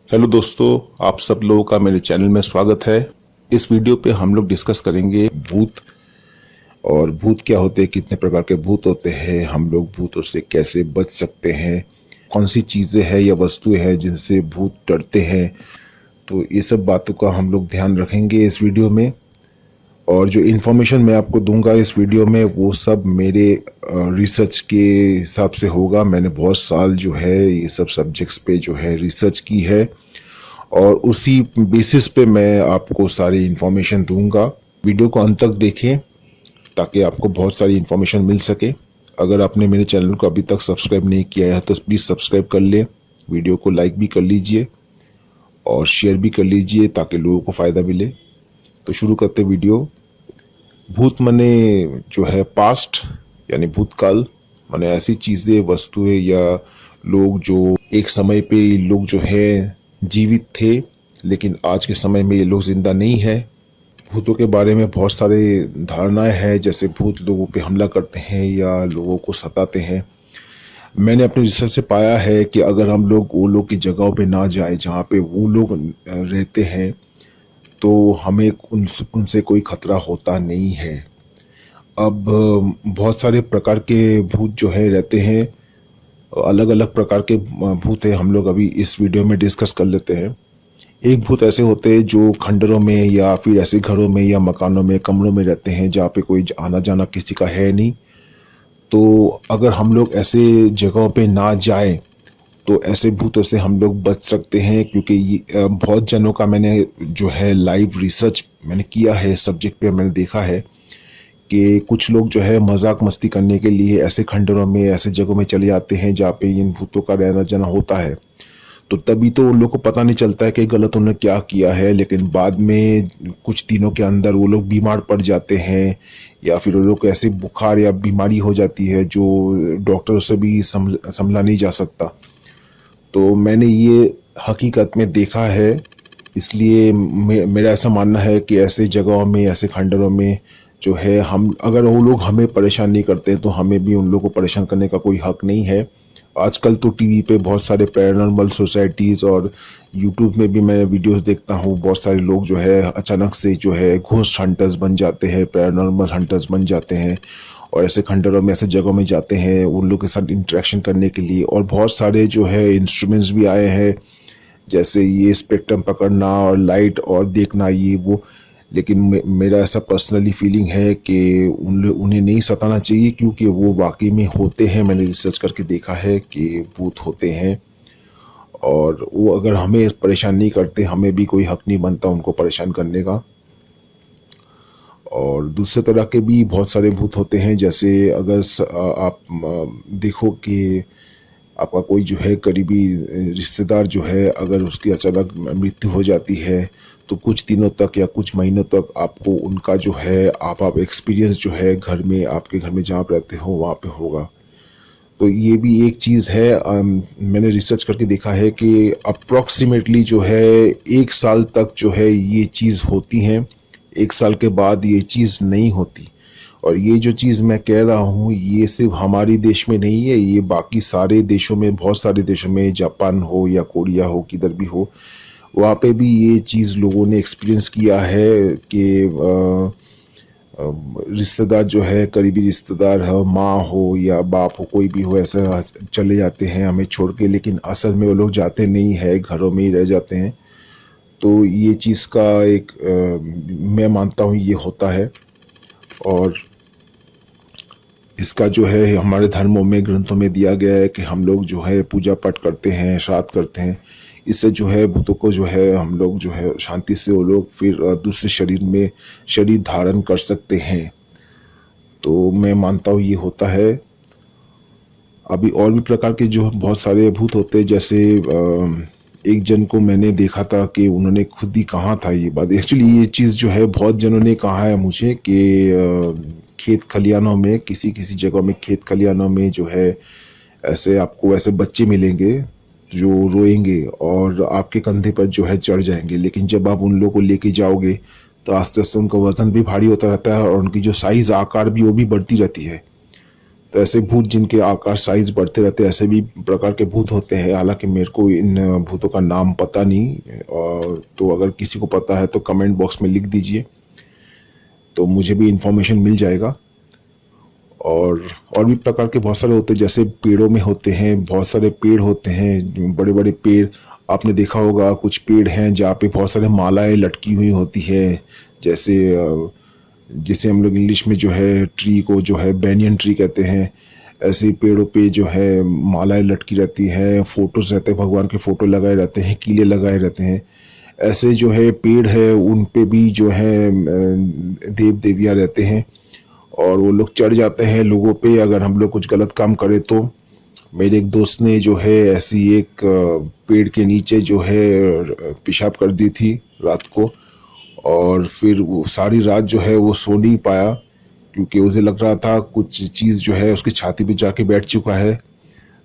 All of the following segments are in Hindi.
हेलो दोस्तों, आप सब लोगों का मेरे चैनल में स्वागत है। इस वीडियो पे हम लोग डिस्कस करेंगे भूत और भूत क्या होते हैं, कितने प्रकार के भूत होते हैं, हम लोग भूतों से कैसे बच सकते हैं, कौन सी चीज़ें हैं या वस्तुएं हैं जिनसे भूत डरते हैं। तो ये सब बातों का हम लोग ध्यान रखेंगे इस वीडियो में। और जो इन्फॉर्मेशन मैं आपको दूंगा इस वीडियो में वो सब मेरे रिसर्च के हिसाब से होगा। मैंने बहुत साल जो है ये सब सब्जेक्ट्स पे जो है रिसर्च की है और उसी बेसिस पे मैं आपको सारी इन्फॉर्मेशन दूंगा। वीडियो को अंत तक देखें ताकि आपको बहुत सारी इन्फॉर्मेशन मिल सके। अगर आपने मेरे चैनल को अभी तक सब्सक्राइब नहीं किया है तो प्लीज़ सब्सक्राइब कर लें, वीडियो को लाइक भी कर लीजिए और शेयर भी कर लीजिए ताकि लोगों को फ़ायदा मिले। तो शुरू करते वीडियो। भूत मने जो है पास्ट यानी भूतकाल, माने ऐसी चीज़ें, वस्तुएं या लोग जो एक समय पे लोग जो है जीवित थे लेकिन आज के समय में ये लोग जिंदा नहीं है। भूतों के बारे में बहुत सारे धारणाएं हैं, जैसे भूत लोगों पे हमला करते हैं या लोगों को सताते हैं। मैंने अपने रिसर्च से पाया है कि अगर हम लोग वो लोग की जगहों पे ना जाए जहाँ पे वो लोग रहते हैं तो हमें उनसे कोई खतरा होता नहीं है। अब बहुत सारे प्रकार के भूत जो है रहते हैं, अलग अलग प्रकार के भूत है, हम लोग अभी इस वीडियो में डिस्कस कर लेते हैं। एक भूत ऐसे होते हैं जो खंडरों में या फिर ऐसे घरों में या मकानों में, कमरों में रहते हैं जहाँ पे कोई आना जाना किसी का है नहीं। तो अगर हम लोग ऐसे जगहों पे ना जाएं तो ऐसे भूतों से हम लोग बच सकते हैं, क्योंकि ये बहुत जनों का मैंने जो है लाइव रिसर्च मैंने किया है सब्जेक्ट पे। मैंने देखा है कि कुछ लोग जो है मजाक मस्ती करने के लिए ऐसे खंडरों में, ऐसे जगहों में चले जाते हैं जहाँ पे इन भूतों का रहना जाना होता है। तो तभी तो उन लोग को पता नहीं चलता है कि गलत उन्होंने क्या किया है, लेकिन बाद में कुछ दिनों के अंदर वो लोग बीमार पड़ जाते हैं या फिर वो लोग को ऐसे बुखार या बीमारी हो जाती है जो डॉक्टर से भी संभला नहीं जा सकता। तो मैंने ये हकीकत में देखा है, इसलिए मेरा ऐसा मानना है कि ऐसे जगहों में, ऐसे खंडरों में जो है, हम अगर वो लोग हमें परेशान नहीं करते तो हमें भी उन लोगों को परेशान करने का कोई हक नहीं है। आजकल तो टीवी पे बहुत सारे पैरानॉर्मल सोसाइटीज़ और यूट्यूब में भी मैं वीडियोस देखता हूँ। बहुत सारे लोग जो है अचानक से जो है घोस्ट हंटर्स बन जाते हैं, पैरानॉर्मल हंटर्स बन जाते हैं और ऐसे खंडरों में, ऐसे जगहों में जाते हैं उन लोगों के साथ इंटरेक्शन करने के लिए। और बहुत सारे जो है इंस्ट्रूमेंट्स भी आए हैं, जैसे ये स्पेक्ट्रम पकड़ना और लाइट और देखना, ये वो। लेकिन मेरा ऐसा पर्सनली फीलिंग है कि उन्हें नहीं सताना चाहिए, क्योंकि वो वाकई में होते हैं। मैंने रिसर्च करके देखा है कि भूत होते हैं और वो अगर हमें परेशान नहीं करते, हमें भी कोई हक नहीं बनता उनको परेशान करने का। और दूसरे तरह के भी बहुत सारे भूत होते हैं, जैसे अगर आप देखो कि आपका कोई जो है करीबी रिश्तेदार जो है, अगर उसकी अचानक मृत्यु हो जाती है तो कुछ दिनों तक या कुछ महीनों तक आपको उनका जो है आप एक्सपीरियंस जो है घर में, आपके घर में जहाँ आप रहते हो वहाँ पे होगा। तो ये भी एक चीज़ है। मैंने रिसर्च करके देखा है कि अप्रॉक्सीमेटली जो है 1 साल तक जो है ये चीज़ होती हैं, 1 साल के बाद ये चीज़ नहीं होती। और ये जो चीज़ मैं कह रहा हूँ ये सिर्फ हमारे देश में नहीं है, ये बाकी सारे देशों में, बहुत सारे देशों में, जापान हो या कोरिया हो, किधर भी हो, वहाँ पे भी ये चीज़ लोगों ने एक्सपीरियंस किया है कि रिश्तेदार जो है, करीबी रिश्तेदार हो, माँ हो या बाप हो, कोई भी हो, ऐसा चले जाते हैं हमें छोड़ के, लेकिन असल में वो लोग जाते नहीं है, घरों में ही रह जाते हैं। तो ये चीज़ का एक मैं मानता हूँ ये होता है। और इसका जो है हमारे धर्मों में, ग्रंथों में दिया गया है कि हम लोग जो है पूजा पाठ करते हैं, श्राद्ध करते हैं, इससे जो है भूतों को जो है हम लोग जो है शांति से वो लोग फिर दूसरे शरीर में शरीर धारण कर सकते हैं। तो मैं मानता हूँ ये होता है। अभी और भी प्रकार के जो बहुत सारे भूत होते हैं, जैसे एक जन को मैंने देखा था कि उन्होंने खुद ही कहा था ये बात। एक्चुअली ये चीज़ जो है बहुत जनों ने कहा है मुझे कि खेत खलियानों में, किसी किसी जगह में खेत खलियानों में जो है ऐसे आपको ऐसे बच्चे मिलेंगे जो रोएंगे और आपके कंधे पर जो है चढ़ जाएंगे। लेकिन जब आप उन लोगों को लेके जाओगे तो आस्ते आस्ते उनका वजन भी भारी होता रहता है और उनकी जो साइज़, आकार भी, वो भी बढ़ती रहती है। तो ऐसे भूत जिनके आकार साइज बढ़ते रहते हैं, ऐसे भी प्रकार के भूत होते हैं। हालांकि मेरे को इन भूतों का नाम पता नहीं, और तो अगर किसी को पता है तो कमेंट बॉक्स में लिख दीजिए, तो मुझे भी इंफॉर्मेशन मिल जाएगा। और भी प्रकार के बहुत सारे होते हैं, जैसे पेड़ों में होते हैं, बहुत सारे पेड़ होते हैं, बड़े बड़े पेड़। आपने देखा होगा कुछ पेड़ हैं जहाँ पे बहुत सारे मालाएं लटकी हुई होती है, जैसे जिसे हम लोग इंग्लिश में जो है ट्री को जो है बैनियन ट्री कहते हैं। ऐसे पेड़ों पे जो है मालाएं लटकी रहती हैं, फोटोज रहते हैं, भगवान के फोटो लगाए रहते हैं, कीले लगाए रहते हैं। ऐसे जो है पेड़ है उन पे भी जो है देव देवियाँ रहते हैं, और वो लोग चढ़ जाते हैं लोगों पे अगर हम लोग कुछ गलत काम करें तो। मेरे एक दोस्त ने जो है ऐसी एक पेड़ के नीचे जो है पेशाब कर दी थी रात को, और फिर वो सारी रात जो है वो सो नहीं पाया, क्योंकि उसे लग रहा था कुछ चीज़ जो है उसकी छाती पे जाके बैठ चुका है।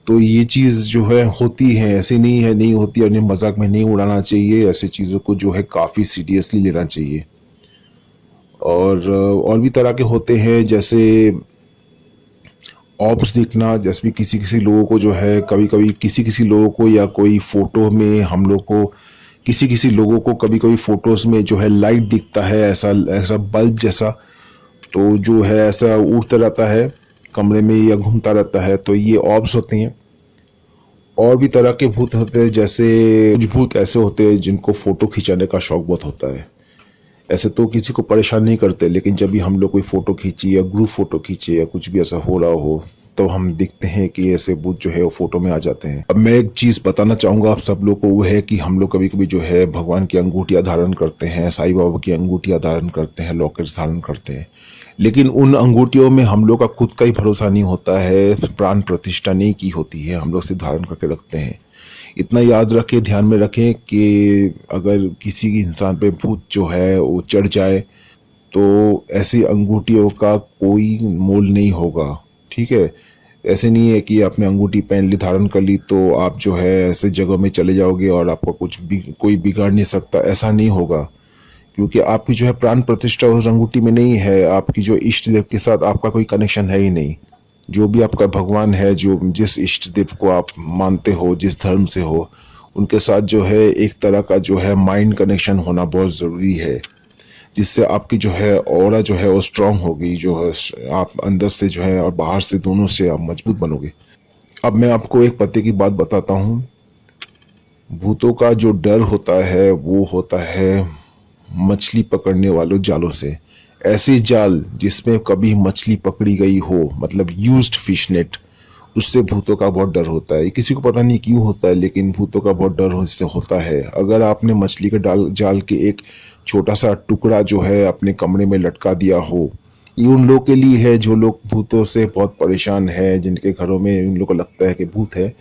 तो ये चीज़ जो है होती है, ऐसे नहीं है नहीं होती, और इन्हें मजाक में नहीं उड़ाना चाहिए। ऐसे चीज़ों को जो है काफ़ी सीरियसली लेना चाहिए। और भी तरह के होते हैं, जैसे ऑब्स दिखना। जैसे भी किसी किसी लोगों को जो है कभी कभी किसी किसी लोगों को, या कोई फोटो में हम लोग को, किसी किसी लोगों को कभी कभी फोटोज में जो है लाइट दिखता है, ऐसा ऐसा बल्ब जैसा, तो जो है ऐसा उड़ता रहता है कमरे में या घूमता रहता है, तो ये ऑब्स होते हैं। और भी तरह के भूत होते हैं, जैसे कुछ भूत ऐसे होते हैं जिनको फोटो खिंचाने का शौक बहुत होता है। ऐसे तो किसी को परेशान नहीं करते, लेकिन जब भी हम लोग कोई फोटो खींची या ग्रुप फोटो खींचे या कुछ भी ऐसा हो रहा हो, तो हम देखते हैं कि ऐसे भूत जो है वो फोटो में आ जाते हैं। अब मैं एक चीज़ बताना चाहूँगा आप सब लोग को, वो है कि हम लोग कभी कभी जो है भगवान की अंगूठियाँ धारण करते हैं, साईं बाबा की अंगूठियाँ धारण करते हैं, लॉकेट्स धारण करते हैं, लेकिन उन अंगूठियों में हम लोग का खुद का ही भरोसा नहीं होता है, प्राण प्रतिष्ठा नहीं की होती है, हम लोग सिर्फ धारण करके रखते हैं। इतना याद रखें, ध्यान में रखें कि अगर किसी इंसान पे भूत जो है वो चढ़ जाए, तो ऐसी अंगूठियों का कोई मोल नहीं होगा। ठीक है, ऐसे नहीं है कि आपने अंगूठी पहन ली, धारण कर ली, तो आप जो है ऐसे जगह में चले जाओगे और आपका कुछ भी कोई बिगाड़ नहीं सकता, ऐसा नहीं होगा। क्योंकि आपकी जो है प्राण प्रतिष्ठा उस अंगूठी में नहीं है, आपकी जो इष्ट देव के साथ आपका कोई कनेक्शन है ही नहीं। जो भी आपका भगवान है, जो जिस इष्ट देव को आप मानते हो, जिस धर्म से हो, उनके साथ जो है एक तरह का जो है माइंड कनेक्शन होना बहुत ज़रूरी है, जिससे आपकी जो है ऑरा जो है वो स्ट्रांग होगी, जो है आप अंदर से जो है और बाहर से दोनों से आप मजबूत बनोगे। अब मैं आपको एक पते की बात बताता हूँ। भूतों का जो डर होता है वो होता है मछली पकड़ने वालों जालों से। ऐसे जाल जिसमें कभी मछली पकड़ी गई हो, मतलब यूज्ड फिश नेट, उससे भूतों का बहुत डर होता है। किसी को पता नहीं क्यों होता है, लेकिन भूतों का बहुत डर उससे होता है। अगर आपने मछली के जाल के एक छोटा सा टुकड़ा जो है अपने कमरे में लटका दिया हो, ये उन लोगों के लिए है जो लोग भूतों से बहुत परेशान है, जिनके घरों में उन लोगों को लगता है कि भूत है।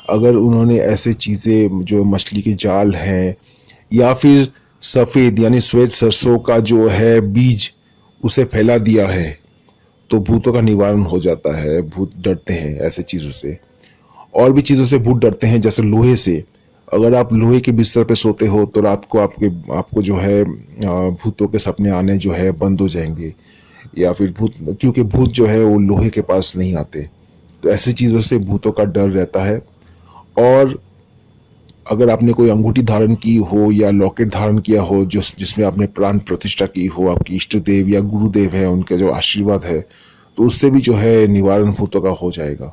अगर उन्होंने ऐसे चीज़ें जो मछली के जाल हैं, या फिर सफ़ेद यानी श्वेत सरसों का जो है बीज उसे फैला दिया है, तो भूतों का निवारण हो जाता है। भूत डरते हैं ऐसे चीज़ों से। और भी चीज़ों से भूत डरते हैं, जैसे लोहे से। अगर आप लोहे के बिस्तर पे सोते हो तो रात को आपको जो है भूतों के सपने आने जो है बंद हो जाएंगे, या फिर क्योंकि भूत जो है वो लोहे के पास नहीं आते। तो ऐसी चीज़ों से भूतों का डर रहता है। और अगर आपने कोई अंगूठी धारण की हो या लॉकेट धारण किया हो जिसमें आपने प्राण प्रतिष्ठा की हो, आपकी इष्ट देव या गुरुदेव है उनके जो आशीर्वाद है, तो उससे भी जो है निवारण भूतों का हो जाएगा।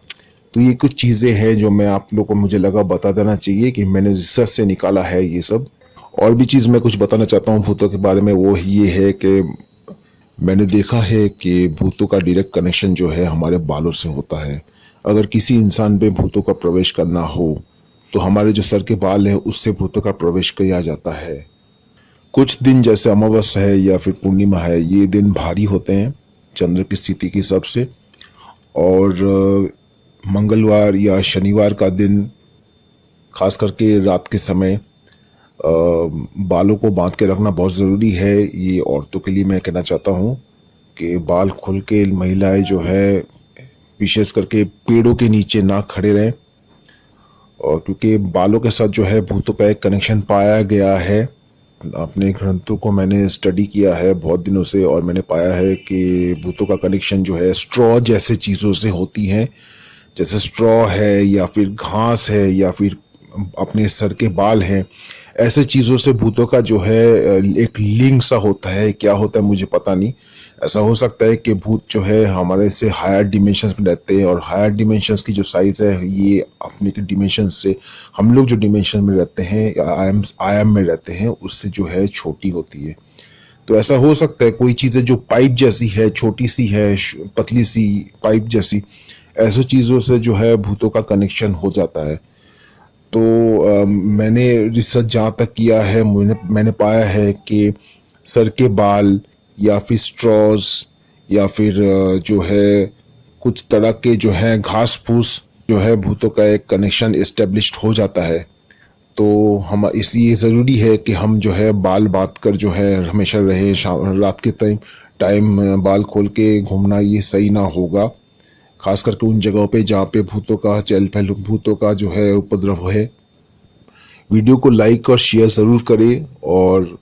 तो ये कुछ चीज़ें हैं जो मैं आप लोगों को मुझे लगा बता देना चाहिए, कि मैंने रिसर्च से निकाला है ये सब। और भी चीज़ मैं कुछ बताना चाहता हूँ भूतों के बारे में, वो ये है कि मैंने देखा है कि भूतों का डायरेक्ट कनेक्शन जो है हमारे बालों से होता है। अगर किसी इंसान पे भूतों का प्रवेश करना हो, तो हमारे जो सर के बाल हैं उससे भूतों का प्रवेश किया जाता है। कुछ दिन जैसे अमावस्या है या फिर पूर्णिमा है, ये दिन भारी होते हैं चंद्र की स्थिति के हिसाब से। और मंगलवार या शनिवार का दिन, खास करके रात के समय, बालों को बांध के रखना बहुत ज़रूरी है। ये औरतों के लिए मैं कहना चाहता हूँ कि बाल खोल के महिलाएं जो है विशेष करके पेड़ों के नीचे ना खड़े रहें, और क्योंकि बालों के साथ जो है भूतों का एक कनेक्शन पाया गया है। अपने ग्रंथों को मैंने स्टडी किया है बहुत दिनों से, और मैंने पाया है कि भूतों का कनेक्शन जो है स्ट्रॉ जैसे चीज़ों से होती हैं, जैसे स्ट्रॉ है या फिर घास है या फिर अपने सर के बाल हैं। ऐसे चीज़ों से भूतों का जो है एक लिंक सा होता है। क्या होता है मुझे पता नहीं। ऐसा हो सकता है कि भूत जो है हमारे से हायर डिमेंशंस में रहते हैं, और हायर डिमेंशंस की जो साइज़ है ये अपने के डिमेंशन से, हम लोग जो डिमेंशन में रहते हैं, आयाम में रहते हैं, उससे जो है छोटी होती है। तो ऐसा हो सकता है कोई चीज़ें जो पाइप जैसी है, छोटी सी है, पतली सी पाइप जैसी, ऐसी चीज़ों से जो है भूतों का कनेक्शन हो जाता है। तो मैंने रिसर्च जहाँ तक किया है, मैंने पाया है कि सर के बाल या फिर स्ट्रॉज या फिर जो है कुछ तरह के जो है घास फूस जो है भूतों का एक कनेक्शन इस्टेब्लिश्ड हो जाता है। तो हम इसलिए ज़रूरी है कि हम जो है बाल बात कर जो है हमेशा रहे। शाम रात के टाइम बाल खोल के घूमना ये सही ना होगा, खास करके उन जगहों पे जहाँ पे भूतों का चहल पहल, भूतों का जो है उपद्रव है। वीडियो को लाइक और शेयर ज़रूर करें, और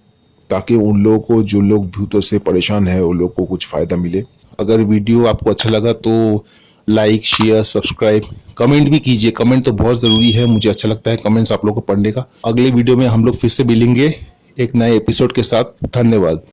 ताकि उन लोगों को, जो लोग भूतों से परेशान है, उन लोगों को कुछ फ़ायदा मिले। अगर वीडियो आपको अच्छा लगा तो लाइक, शेयर, सब्सक्राइब, कमेंट भी कीजिए। कमेंट तो बहुत ज़रूरी है, मुझे अच्छा लगता है कमेंट्स आप लोगों को पढ़ने का। अगले वीडियो में हम लोग फिर से मिलेंगे एक नए एपिसोड के साथ। धन्यवाद।